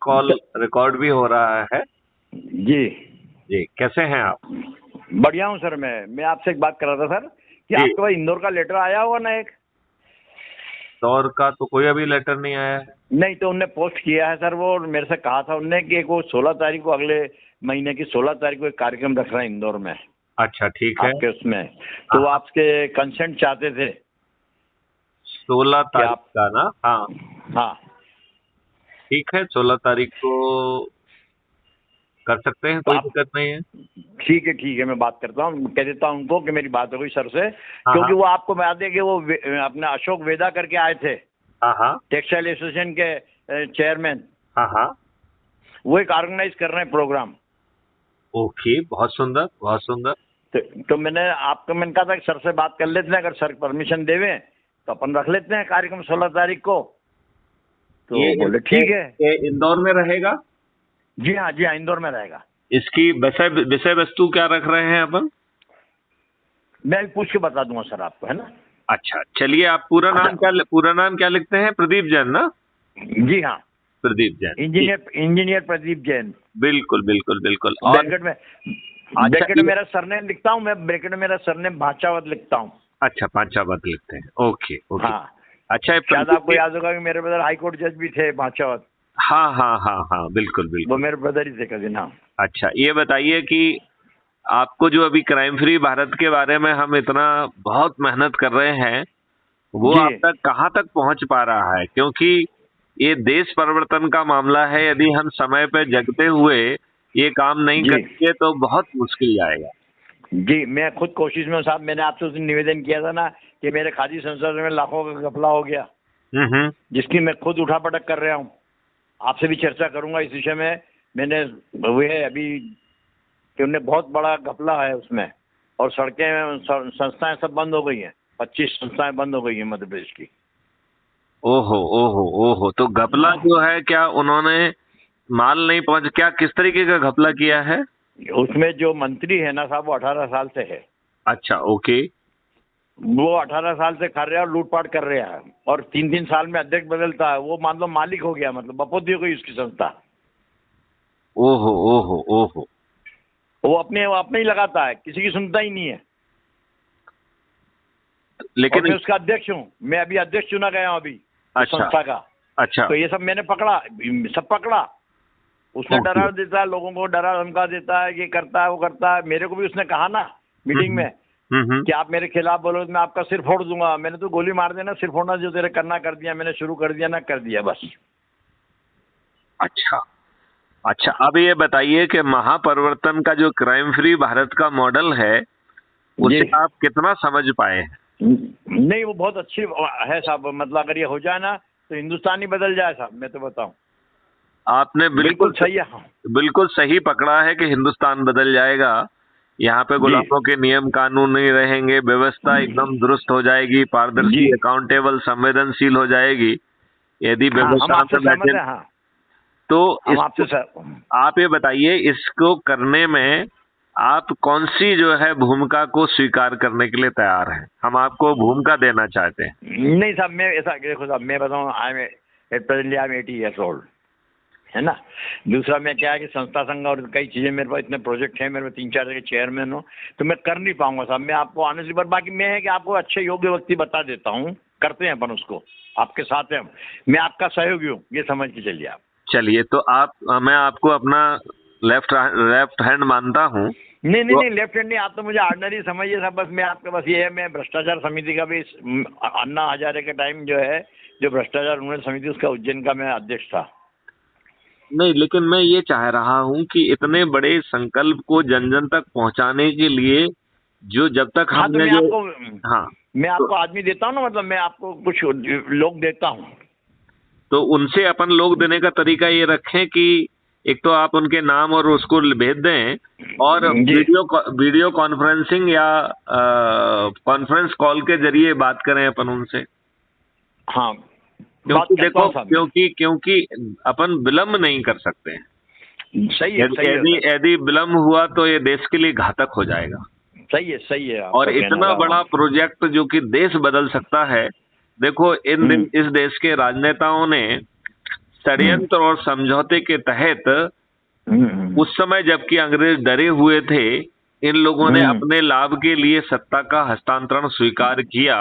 Call record भी हो रहा है। जी जी, कैसे हैं आप? बढ़िया हूँ सर। मैं आपसे एक बात कर रहा था सर कि जी। आपके पास इंदौर का लेटर आया होगा ना एक? इंदौर का तो कोई अभी लेटर नहीं आया है। नहीं, तो उनने पोस्ट किया है सर वो, और मेरे से कहा था उनने कि वो 16 तारीख को, अगले महीने की 16 तारीख को एक कार्यक्रम रख रहे हैं इंदौर में अच्छा, ठीक है। आपके उसमें, तो वो आपके कंसेंट चाहते थे 16 कि तारीख आप। का ना? हाँ, हाँ ठीक है, 16 तारीख को कर सकते हैं, तो कोई आप, दिक्कत नहीं है। ठीक है, मैं बात करता हूँ, कह देता हूँ उनको कि मेरी बात हो गई सर से, हाँ क्योंकि हाँ वो आपको बता दें कि वो अपना अशोक वेदा करके आए थे, हाँ हाँ टेक्सटाइल एसोसिएशन के चेयरमैन, हाँ हाँ। वो एक ऑर्गेनाइज कर रहे हैं प्रोग्राम। ओके, बहुत सुंदर, बहुत सुंदर। तो मैंने कहा था कि सर से बात कर लेते हैं, अगर सर परमिशन देवे तो अपन रख लेते हैं कार्यक्रम 16 तारीख को। तो ये बोले ठीक है। ये इंदौर में रहेगा? जी हाँ इंदौर में रहेगा। इसकी विषय वस्तु क्या रख रहे हैं अपन? मैं अभी पूछ के बता दूंगा सर आपको, है ना? अच्छा, चलिए, आप पूरा नाम क्या लिखते हैं? प्रदीप जैन ना? जी हाँ, प्रदीप जैन। इंजीनियर प्रदीप जैन। बिल्कुल बिल्कुल बिल्कुल। और ब्रैकेट में मेरा सरनेम लिखता हूँ, मैं ब्रैकेट में मेरा सरनेम भाचावत लिखता हूँ। अच्छा, पांचावत लिखते हैं। Okay okay. हाँ, अच्छा, शायद आपको याद होगा कि मेरे ब्रदर हाई कोर्ट जज भी थे, भाचावत। हाँ हाँ हाँ हाँ, बिल्कुल वो बिल्कुल। मेरे ब्रदर ही थे कजिन। हाँ। अच्छा, ये बताइए कि आपको जो अभी क्राइम फ्री भारत के बारे में हम इतना बहुत मेहनत कर रहे हैं, वो जी। आप तक कहाँ तक पहुंच पा रहा है? क्योंकि ये देश परिवर्तन का मामला है। यदि हम समय पे जगते हुए ये काम नहीं जी करेंगे तो बहुत मुश्किल जाएगा। जी, मैं खुद कोशिश में हूँ साहब। मैंने आपसे उस दिन निवेदन किया था ना कि मेरे खादी संसद में लाखों का घपला हो गया, जिसकी मैं खुद उठापटक कर रहा हूँ। आपसे भी चर्चा करूंगा इस विषय में। मैंने हुए अभी कि उन्हें बहुत बड़ा घपला है उसमें, और सड़कें संस्थाएं सब बंद हो गई हैं। 25 संस्थाएं बंद हो गई हैं मध्य प्रदेश की। ओहो ओहो ओहो, तो घपला जो है, क्या उन्होंने माल नहीं पहुंच, क्या किस तरीके का घपला किया है? उसमें जो मंत्री है ना साहब, वो 18 साल से है। अच्छा, ओके। वो 18 साल से कर रहा है और लूटपाट कर रहा है, और 3-3 साल में अध्यक्ष बदलता है। वो मान लो मालिक हो गया, मतलब बपोती हो गई उसकी संस्था। ओहो ओहो ओहो। वो अपने ही लगाता है, किसी की सुनता ही नहीं है। लेकिन और मैं उसका अध्यक्ष हूँ। मैं अभी अध्यक्ष चुना गया हूँ अभी अच्छा संस्था का। अच्छा। तो ये सब मैंने पकड़ा, सब पकड़ा। उसने ओके। डरा देता है लोगों को, डरा धमका देता है, ये करता है वो करता है। मेरे को भी उसने कहा ना मीटिंग में कि आप मेरे खिलाफ बोलो तो मैं आपका सिर फोड़ दूंगा। मैंने तो गोली मार देना, सिर फोड़ना जो तेरे करना कर दिया। मैंने शुरू कर दिया ना, कर दिया बस। अच्छा अच्छा, अब ये बताइए कि महापरिवर्तन का जो क्राइम फ्री भारत का मॉडल है, उसे आप कितना समझ पाए हैं? नहीं, वो बहुत अच्छी है साहब। मतलब अगर ये हो जाए ना तो हिंदुस्तान ही बदल जाए साहब, मैं तो बताऊं। आपने बिल्कुल सही है। बिल्कुल सही पकड़ा है कि हिंदुस्तान बदल जाएगा। यहाँ पे गुलामों के नियम कानून नहीं रहेंगे, व्यवस्था एकदम दुरुस्त हो जाएगी, पारदर्शी, अकाउंटेबल, संवेदनशील हो जाएगी। यदि व्यवस्था में बैठे तो आप ये बताइए, इसको करने में आप कौन सी जो है भूमिका को स्वीकार करने के लिए तैयार हैं? हम आपको भूमिका देना चाहते हैं। नहीं साहब, मैं ऐसा देखो साहब, मैं बताऊँ, आई एम 80 ईयर्स ओल्ड, है ना। दूसरा मैं क्या है कि संस्था संघ और कई चीज़ें मेरे पास, इतने प्रोजेक्ट हैं मेरे पास, 3-4 जगह चेयरमैन हूँ, तो मैं कर नहीं पाऊंगा साहब। मैं आपको ऑनेस्टली, पर बाकी मैं है कि आपको अच्छे योग्य व्यक्ति बता देता हूँ, करते हैं अपन उसको, आपके साथ हैं हम। मैं आपका सहयोगी हूँ, ये समझ के चलिए आप। चलिए, तो मैं आपको अपना लेफ्ट हैंड मानता हूँ। नहीं, लेफ्ट हैंड नहीं, आप तो मुझे ऑर्डिनरी समझिए साहब। बस मैं आपका बस ये है, मैं भ्रष्टाचार समिति का भी अन्ना हजारे के टाइम जो है, जो भ्रष्टाचार उन्नयन समिति, उसका उज्जैन का मैं अध्यक्ष था। नहीं, लेकिन मैं ये चाह रहा हूँ कि इतने बड़े संकल्प को जन जन तक पहुँचाने के लिए जो जब तक हमने मैं आपको आदमी देता हूँ ना, मतलब मैं आपको कुछ लोग देता हूँ। तो उनसे अपन लोग देने का तरीका ये रखें कि एक तो आप उनके नाम और उसको भेज दें, और वीडियो कॉन्फ्रेंसिंग या कॉन्फ्रेंस कॉल के जरिए बात करें अपन उनसे। हाँ, क्योंकि देखो, क्योंकि अपन विलम्ब नहीं कर सकते हैं। सही है। यदि विलम्ब हुआ तो ये देश के लिए घातक हो जाएगा। सही है। और इतना बड़ा प्रोजेक्ट जो कि देश बदल सकता है। देखो, इस देश के राजनेताओं ने षड्यंत्र और समझौते के तहत उस समय जबकि अंग्रेज डरे हुए थे, इन लोगों ने अपने लाभ के लिए सत्ता का हस्तांतरण स्वीकार किया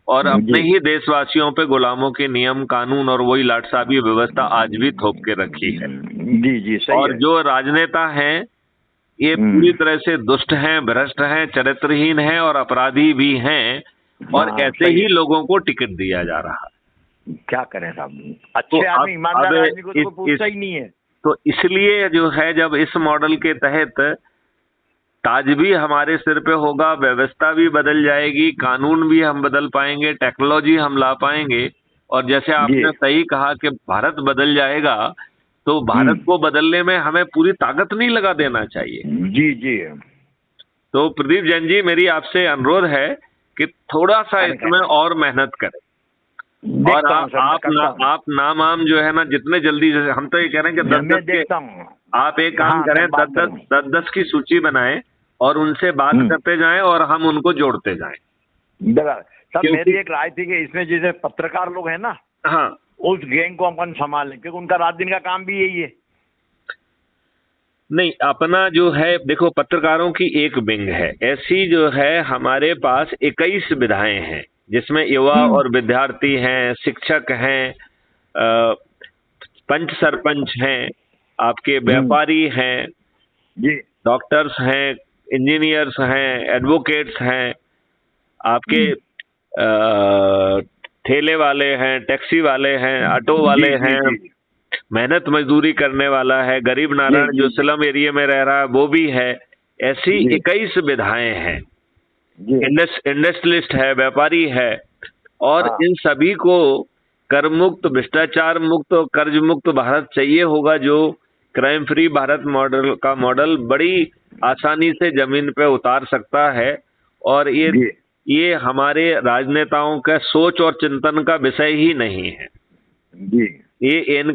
और अपने ही देशवासियों पे गुलामों के नियम कानून और वही लाटसाबी व्यवस्था आज भी थोप के रखी है। जी जी सही और है। जो राजनेता हैं ये पूरी तरह से दुष्ट हैं, भ्रष्ट हैं, चरित्रहीन हैं और अपराधी भी हैं, और ऐसे ही लोगों को टिकट दिया जा रहा है। क्या करें साहब, अच्छे आदमी ईमानदार आदमी को तो पूछता ही नहीं है। तो इसलिए जो है, जब इस मॉडल के तहत ताज भी हमारे सिर पे होगा, व्यवस्था भी बदल जाएगी, कानून भी हम बदल पाएंगे, टेक्नोलॉजी हम ला पाएंगे, और जैसे आपने सही कहा कि भारत बदल जाएगा, तो भारत को बदलने में हमें पूरी ताकत नहीं लगा देना चाहिए। जी जी। तो प्रदीप जैन जी, मेरी आपसे अनुरोध है कि थोड़ा सा इसमें और मेहनत करें, और आप नाम जो है ना, जितने जल्दी, हम तो ये कह रहे हैं कि आप एक काम करें, 10 की सूची बनाएं और उनसे बात करते जाएं और हम उनको जोड़ते जाएं। सर मेरी एक राय थी कि इसमें जैसे पत्रकार लोग हैं ना, हाँ, उस गैंग को अपन संभालें, क्योंकि उनका रात दिन का काम भी यही है। नहीं, अपना जो है, देखो, पत्रकारों की एक विंग है, ऐसी जो है हमारे पास 21 विधाएं हैं, जिसमें युवा और विद्यार्थी हैं, शिक्षक हैं, पंच सरपंच हैं, आपके व्यापारी हैं, डॉक्टर्स हैं, इंजीनियर्स हैं, एडवोकेट्स हैं, आपके ठेले वाले हैं, टैक्सी वाले हैं, ऑटो वाले हैं, मेहनत मजदूरी करने वाला है, गरीब नारायण जो स्लम एरिया में रह रहा है वो भी है। ऐसी 21 विधाएं हैं, इंडस्ट्रियलिस्ट है, व्यापारी है, और इन सभी को कर मुक्त, भ्रष्टाचार मुक्त और कर्ज मुक्त भारत चाहिए होगा, जो क्राइम फ्री भारत मॉडल का मॉडल बड़ी आसानी से जमीन पे उतार सकता है। और ये हमारे राजनेताओं का सोच और चिंतन का विषय ही नहीं है। ये इन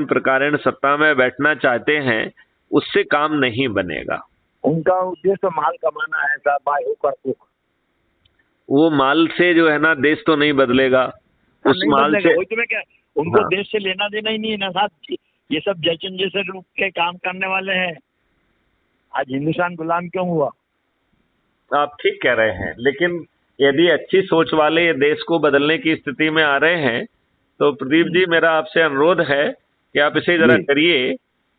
प्रकार सत्ता में बैठना चाहते हैं, उससे काम नहीं बनेगा। उनका उद्देश्य माल कमाना है साहब, वो माल से जो है ना देश तो नहीं बदलेगा, उस माल से क्या उनको देश से लेना देना ही नहीं है ना साहब। ये सब जयचंद जैसे रूप के काम करने वाले हैं, आज हिंदुस्तान गुलाम क्यों हुआ? आप ठीक कह रहे हैं, लेकिन यदि अच्छी सोच वाले ये देश को बदलने की स्थिति में आ रहे हैं, तो प्रदीप जी मेरा आपसे अनुरोध है कि आप इसे जरा करिए,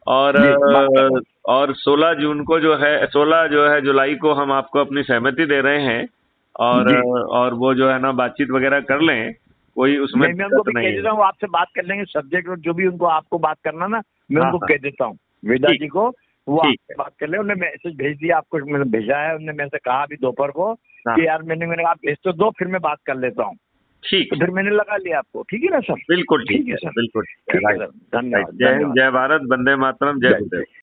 और 16 जून को जो है 16 जुलाई को हम आपको अपनी सहमति दे रहे हैं, और वो जो है ना बातचीत वगैरह कर लें, कोई उसमें मैं उनको भी कह देता हूँ, आपसे बात कर लेंगे सब्जेक्ट, और जो भी उनको आपको बात करना ना, मैं उनको कह देता हूँ वेदा जी को, वो आपसे बात कर ले। उन्होंने मैसेज भेज दिया आपको, मैंने भेजा है, उन्होंने मेरे से कहा अभी दोपहर को कि यार मैंने आप भेज तो दो, फिर मैं बात कर लेता हूँ। ठीक, तो फिर मैंने लगा लिया आपको। ठीक है ना सर? बिल्कुल ठीक है सर, बिल्कुल। धन्यवाद। जय हिंद, जय भारत, वंदे मातरम, जय हिंद।